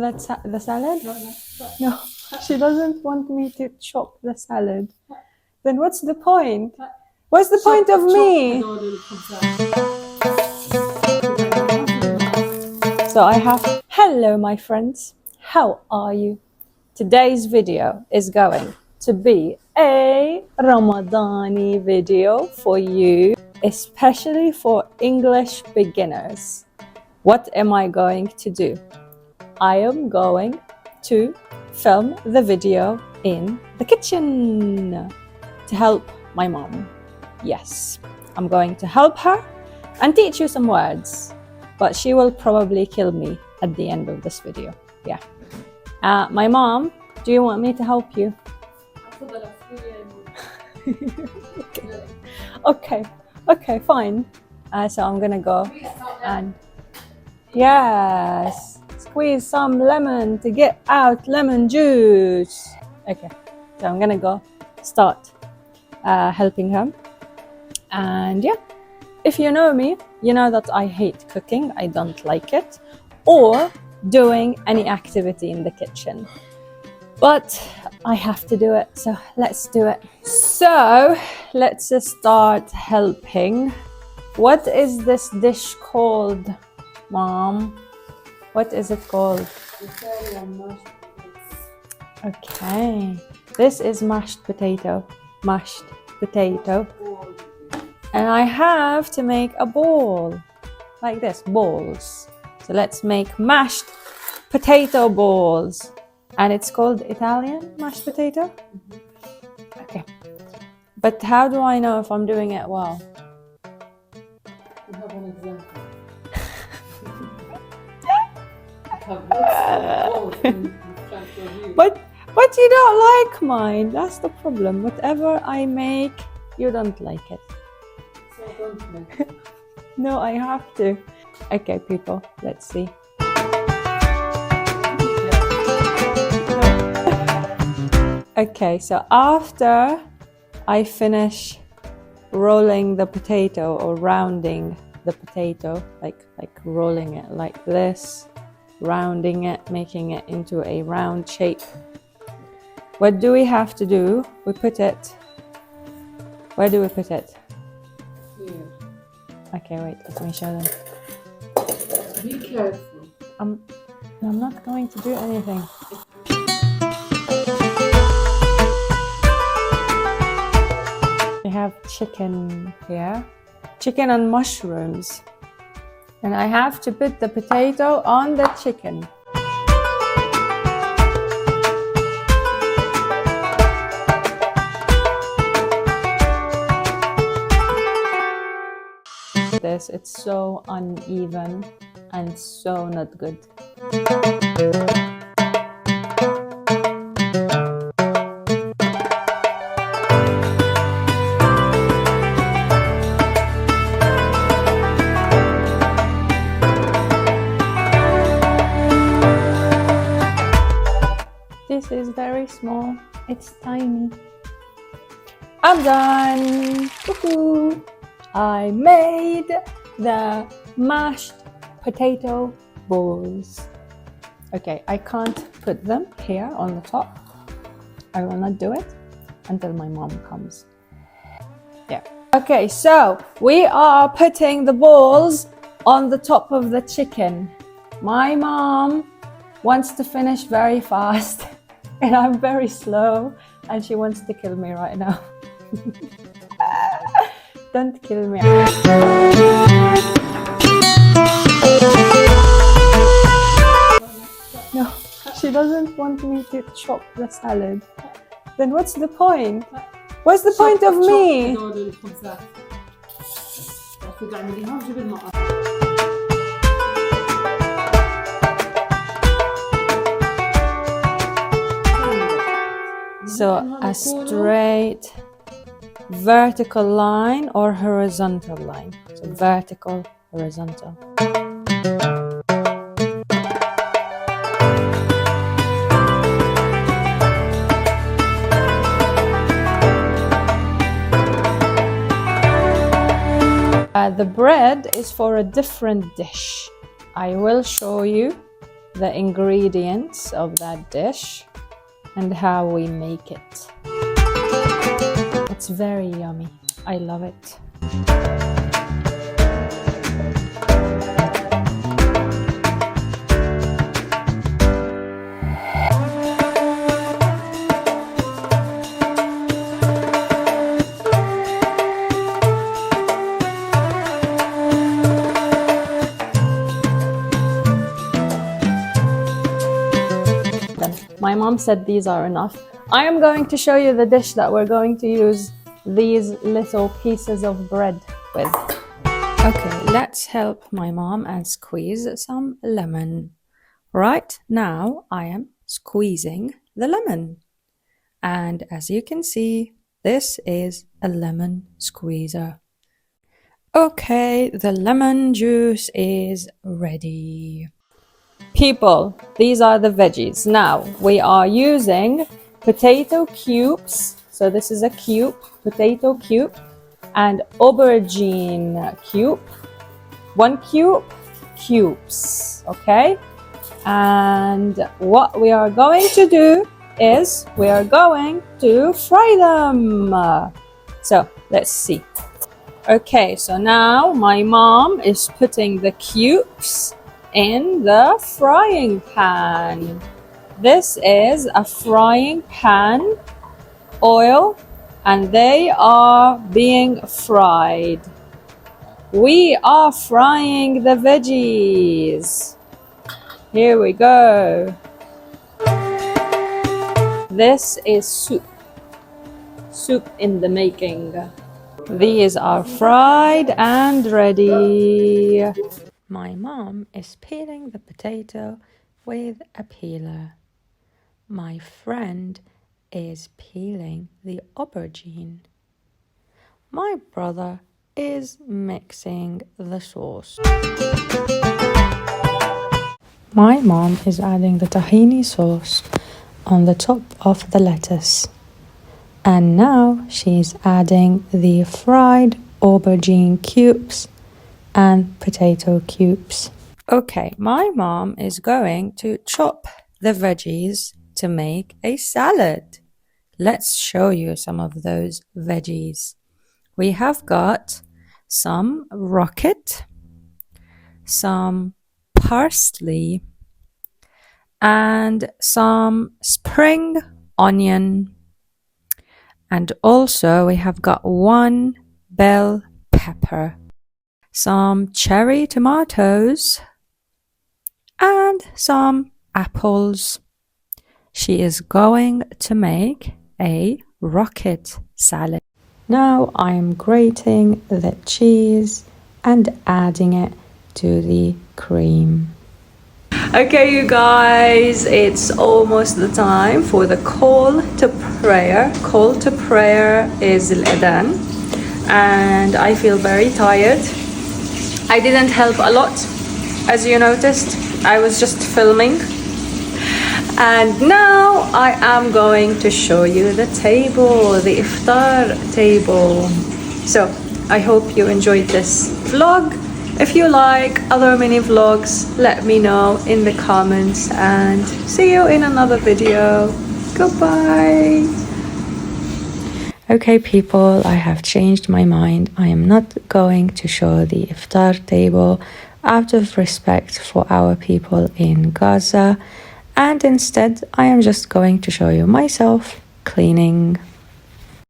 That's the salad? No. No, she doesn't want me to chop the salad. Then what's the point? What's the point of me? So I have, hello my friends, how are you? Today's video is going to be a Ramadani video for you, especially for English beginners. What am I going to do? I am going to film the video in the kitchen to help my mom. Yes, I'm going to help her and teach you some words, but she will probably kill me at the end of this video. Yeah. My mom, do you want me to help you? Okay, fine. So I'm gonna go and yes, squeeze some lemon to get out lemon juice. Okay, so I'm gonna go start helping her. And yeah, if you know me, you know that I hate cooking. I don't like it, or doing any activity in the kitchen. But I have to do it, so let's do it. So let's just start helping. What is this dish called, Mom? What is it called? Okay, this is mashed potato. Mashed potato. And I have to make a ball, like this, balls. So let's make mashed potato balls. And it's called Italian mashed potato? Okay. But how do I know if I'm doing it well? You have an example. But you don't like mine. That's the problem. Whatever I make, you don't like it. So don't make it. No, I have to. Okay, people, let's see. Okay, so after I finish rolling the potato or rounding the potato, like rolling it like this, rounding it, making it into a round shape. What do we have to do? We put it, where do we put it? Here. Okay, wait, let me show them. Be careful. I'm not going to do anything. We have chicken here, chicken and mushrooms. And I have to put the potato on the chicken. This, it's so uneven and so not good. This is very small, it's tiny. I'm done! Woohoo! I made the mashed potato balls. Okay, I can't put them here on the top. I will not do it until my mom comes. Yeah. Okay, so we are putting the balls on the top of the chicken. My mom wants to finish very fast and I'm very slow and she wants to kill me right now. Don't kill me. No, she doesn't want me to chop the salad. Then what's the point? What's the point of me? So a straight vertical line or horizontal line. So vertical, horizontal. The bread is for a different dish. I will show you the ingredients of that dish and how we make it. It's very yummy. I love it. My mom said these are enough. I am going to show you the dish that we're going to use these little pieces of bread with. Okay, let's help my mom and squeeze some lemon. Right now, I am squeezing the lemon. And as you can see, this is a lemon squeezer. Okay, the lemon juice is ready. People, these are the veggies. Now, we are using potato cubes. So this is a cube, potato cube, and aubergine cube. 1 cube, cubes, okay? And what we are going to do is we are going to fry them. So let's see. Okay, so now my mom is putting the cubes in the frying pan. This is a frying pan, oil, and they are being fried. We are frying the veggies. Here we go. This is soup. Soup in the making. These are fried and ready. My mom is peeling the potato with a peeler. My friend is peeling the aubergine. My brother is mixing the sauce. My mom is adding the tahini sauce on the top of the lettuce. And now she's adding the fried aubergine cubes and potato cubes. Okay, my mom is going to chop the veggies to make a salad. Let's show you some of those veggies. We have got some rocket, some parsley, and some spring onion. And also we have got 1 bell pepper, some cherry tomatoes, and some apples. She is going to make a rocket salad. Now I am grating the cheese and adding it to the cream. Okay, you guys, it's almost the time for the call to prayer. Call to prayer is al-adhan, and I feel very tired. I didn't help a lot, as you noticed. I was just filming. And now I am going to show you the table, the iftar table. So I hope you enjoyed this vlog. If you like other mini vlogs, let me know in the comments, and see you in another video. Goodbye. Okay, people, I have changed my mind. I am not going to show the iftar table out of respect for our people in Gaza, and instead I am just going to show you myself cleaning.